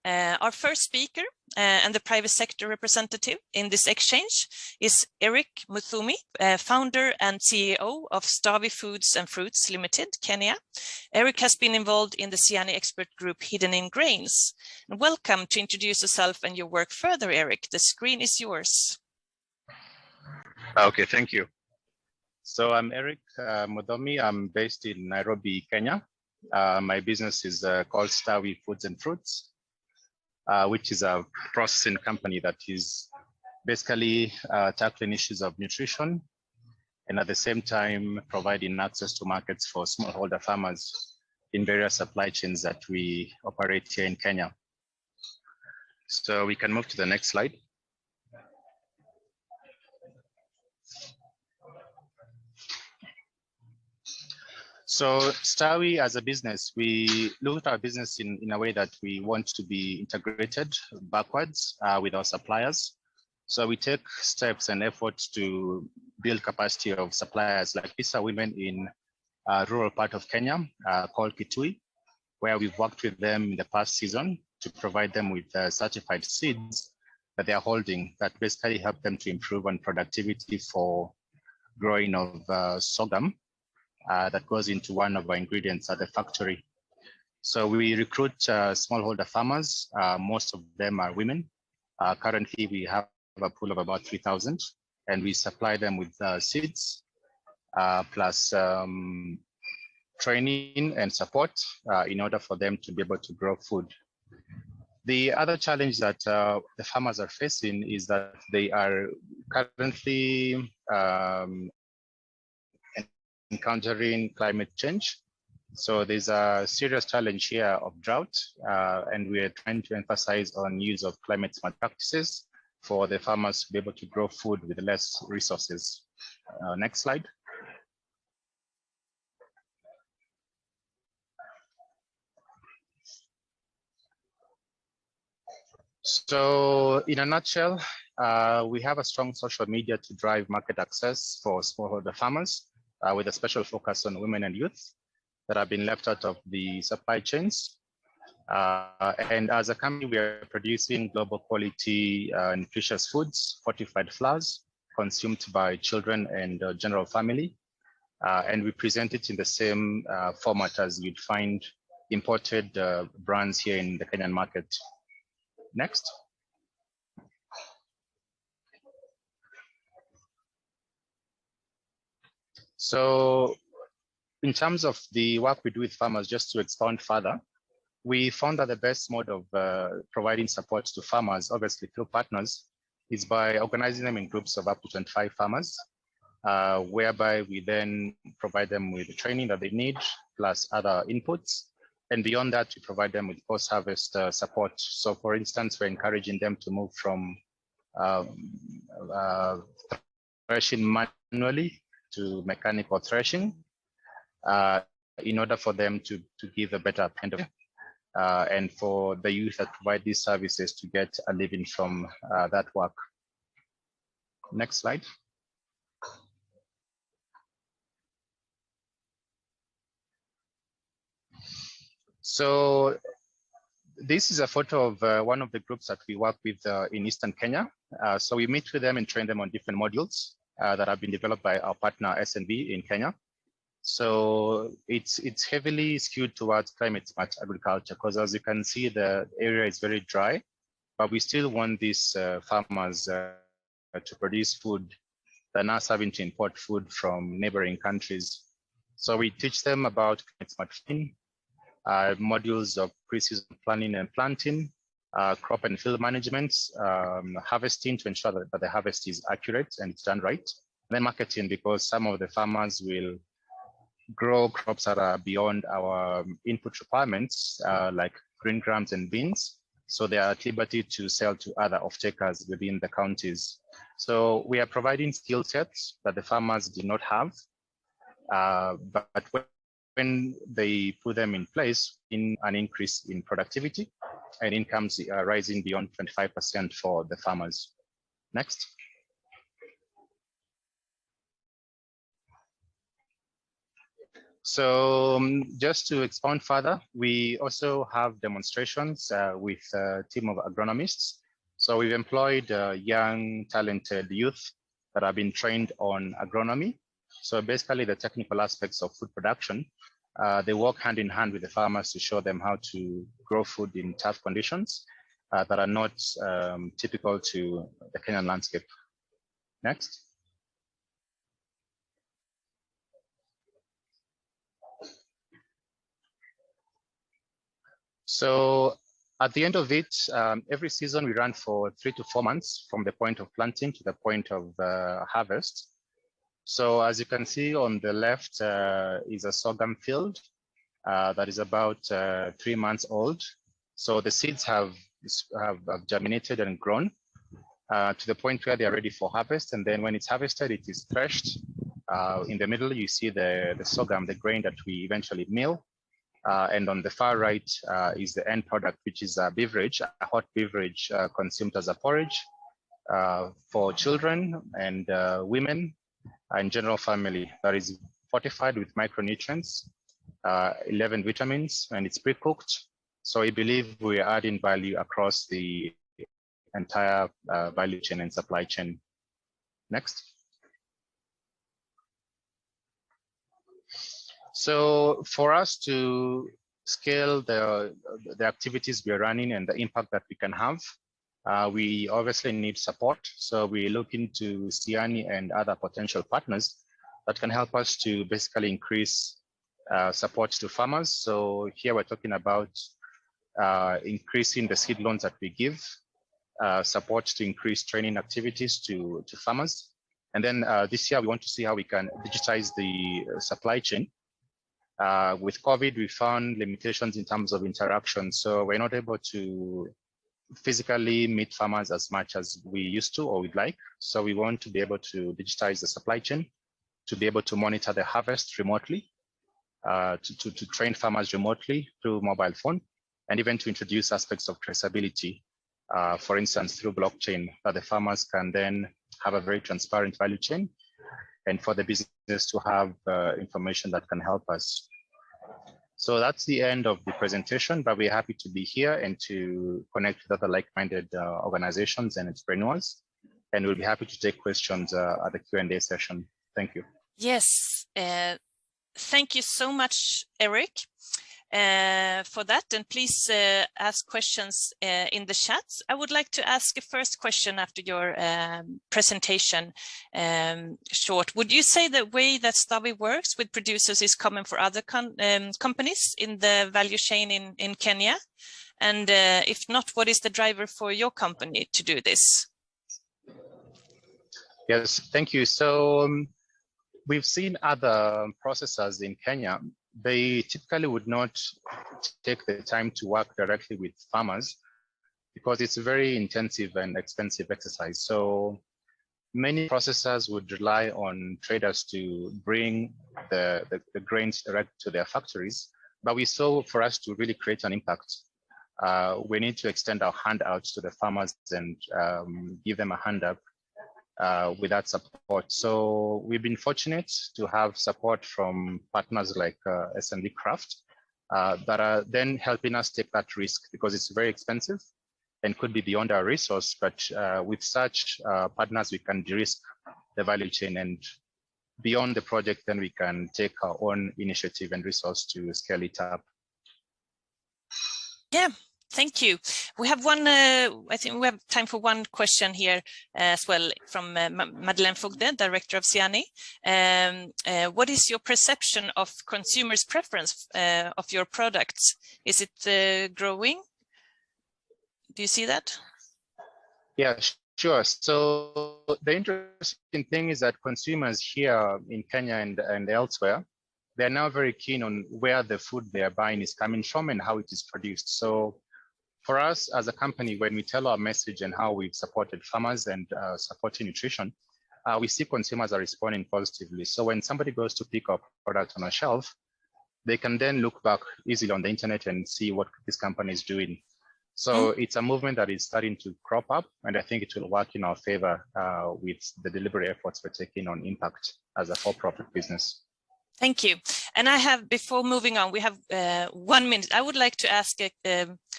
Our first speaker and the private sector representative in this exchange is Eric Muthomi, founder and CEO of Stawi Foods and Fruits Limited, Kenya. Eric has been involved in the SIANI expert group Hidden in Grains. Welcome to introduce yourself and your work further, Eric. The screen is yours. Okay, thank you. So I'm Eric Muthomi. I'm based in Nairobi, Kenya. My business is called Stawi Foods and Fruits, which is a processing company that is basically tackling issues of nutrition and at the same time providing access to markets for smallholder farmers in various supply chains that we operate here in Kenya. So we can move to the next slide. So Stawi as a business, we look at our business in a way that we want to be integrated backwards with our suppliers. So we take steps and efforts to build capacity of suppliers. Like these are women in a rural part of Kenya called Kitui, where we've worked with them in the past season to provide them with certified seeds that they are holding that basically help them to improve on productivity for growing of sorghum. That goes into one of our ingredients at the factory. So we recruit smallholder farmers. Most of them are women. Currently, we have a pool of about 3,000, and we supply them with seeds, plus training and support in order for them to be able to grow food. The other challenge that the farmers are facing is that they are currently encountering climate change. So there's a serious challenge here of drought, and we are trying to emphasize on use of climate smart practices for the farmers to be able to grow food with less resources. Next slide. So in a nutshell, we have a strong social media to drive market access for smallholder farmers. With a special focus on women and youth that have been left out of the supply chains. And as a company, we are producing global quality nutritious foods, fortified flours, consumed by children and general family. And we present it in the same format as you'd find imported brands here in the Kenyan market. Next. So in terms of the work we do with farmers, just to expand further, we found that the best mode of providing support to farmers, obviously through partners, is by organizing them in groups of up to 25 farmers, whereby we then provide them with the training that they need, plus other inputs. And beyond that, we provide them with post-harvest support. So for instance, we're encouraging them to move from threshing manually to mechanical threshing in order for them to give a better kind of and for the youth that provide these services to get a living from that work. Next slide. So this is a photo of one of the groups that we work with in Eastern Kenya. So we meet with them and train them on different modules that have been developed by our partner SNV in Kenya. So it's heavily skewed towards climate smart agriculture because as you can see, the area is very dry, but we still want these farmers to produce food. They're not having to import food from neighboring countries. So we teach them about climate smart farming, modules of pre-season planning and planting, crop and field management, harvesting to ensure that the harvest is accurate and it's done right. And then marketing, because some of the farmers will grow crops that are beyond our input requirements, like green grams and beans. So they are at liberty to sell to other off-takers within the counties. So we are providing skill sets that the farmers do not have, but when they put them in place, in an increase in productivity and incomes rising beyond 25% for the farmers. Next. So just to expound further, we also have demonstrations with a team of agronomists. So we've employed young, talented youth that have been trained on agronomy. So basically the technical aspects of food production, they work hand in hand with the farmers to show them how to grow food in tough conditions that are not typical to the Kenyan landscape. Next. So at the end of it, every season we run for 3 to 4 months from the point of planting to the point of harvest. So as you can see on the left is a sorghum field that is about 3 months old. So the seeds have germinated and grown to the point where they are ready for harvest. And then when it's harvested, it is threshed. In the middle, you see the sorghum, the grain that we eventually mill. And on the far right is the end product, which is a beverage, a hot beverage consumed as a porridge for children and women and general family that is fortified with micronutrients, 11 vitamins, and it's pre-cooked. So we believe we are adding value across the entire value chain and supply chain. Next. So for us to scale the activities we are running and the impact that we can have, we obviously need support. So we look into SIANI and other potential partners that can help us to basically increase support to farmers. So here we're talking about increasing the seed loans that we give, support to increase training activities to farmers. And then this year we want to see how we can digitize the supply chain. With COVID, we found limitations in terms of interaction. So we're not able to physically meet farmers as much as we used to or we'd like. So we want to be able to digitize the supply chain, to be able to monitor the harvest remotely, to train farmers remotely through mobile phone, and even to introduce aspects of traceability, for instance, through blockchain, that the farmers can then have a very transparent value chain, and for the business to have information that can help us. So that's the end of the presentation, but we're happy to be here and to connect with other like-minded organizations and entrepreneurs. And we'll be happy to take questions at the Q&A session. Thank you. Yes, thank you so much, Eric, for that. And please ask questions in the chat. I would like to ask a first question after your presentation short. Would you say the way that Stawi works with producers is common for other companies in the value chain in Kenya? And if not, what is the driver for your company to do this? Yes, thank you. So we've seen other processors in Kenya. They typically would not take the time to work directly with farmers because it's a very intensive and expensive exercise. So many processors would rely on traders to bring the grains direct to their factories. But we saw for us to really create an impact, we need to extend our hand out to the farmers and give them a hand up with that support. So we've been fortunate to have support from partners like SMB Craft that are then helping us take that risk because it's very expensive and could be beyond our resource. But with such partners, we can de-risk the value chain, and beyond the project, then we can take our own initiative and resource to scale it up. Yeah. Thank you. We have one, I think we have time for one question here as well from Madeleine Fogde, Director of SIANI. What is your perception of consumers' preference of your products? Is it growing? Do you see that? Yeah, sure. So the interesting thing is that consumers here in Kenya and elsewhere, they're now very keen on where the food they are buying is coming from and how it is produced. So for us as a company, when we tell our message and how we've supported farmers and supporting nutrition, we see consumers are responding positively. So when somebody goes to pick up product on a shelf, they can then look back easily on the internet and see what this company is doing. So it's a movement that is starting to crop up, and I think it will work in our favor with the deliberate efforts we're taking on impact as a for-profit business. Thank you. And I have, before moving on, we have 1 minute. I would like to ask,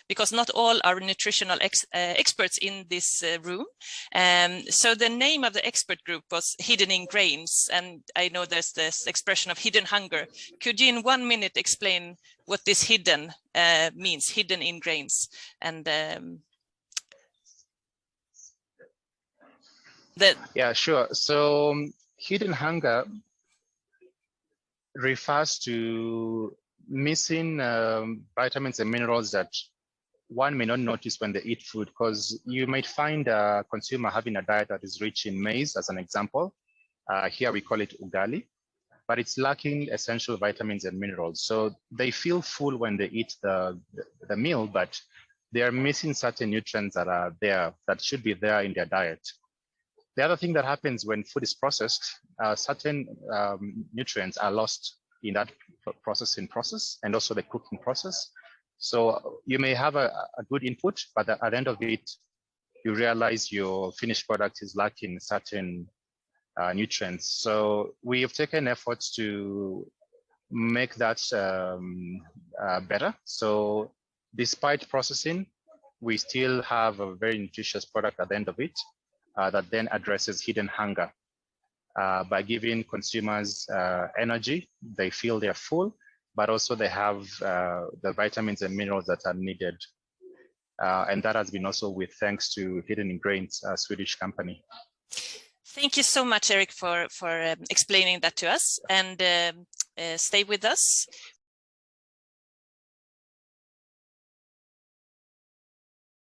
because not all are nutritional experts in this room. So the name of the expert group was Hidden in Grains, and I know there's this expression of hidden hunger. Could you in 1 minute explain what this hidden means, hidden in grains? And yeah, sure. So hidden hunger refers to missing vitamins and minerals that one may not notice when they eat food, because you might find a consumer having a diet that is rich in maize, as an example. Here we call it ugali, but it's lacking essential vitamins and minerals. So they feel full when they eat the meal, but they are missing certain nutrients that are there, that should be there in their diet. The other thing that happens when food is processed, certain nutrients are lost in that processing process and also the cooking process. So you may have a good input, but at the end of it, you realize your finished product is lacking certain nutrients. So we have taken efforts to make that better. So despite processing, we still have a very nutritious product at the end of it that then addresses hidden hunger by giving consumers energy. They feel they're full, but also they have the vitamins and minerals that are needed. And that has been also with thanks to Hidden in Grains, a Swedish company. Thank you so much, Eric, for explaining that to us. And stay with us.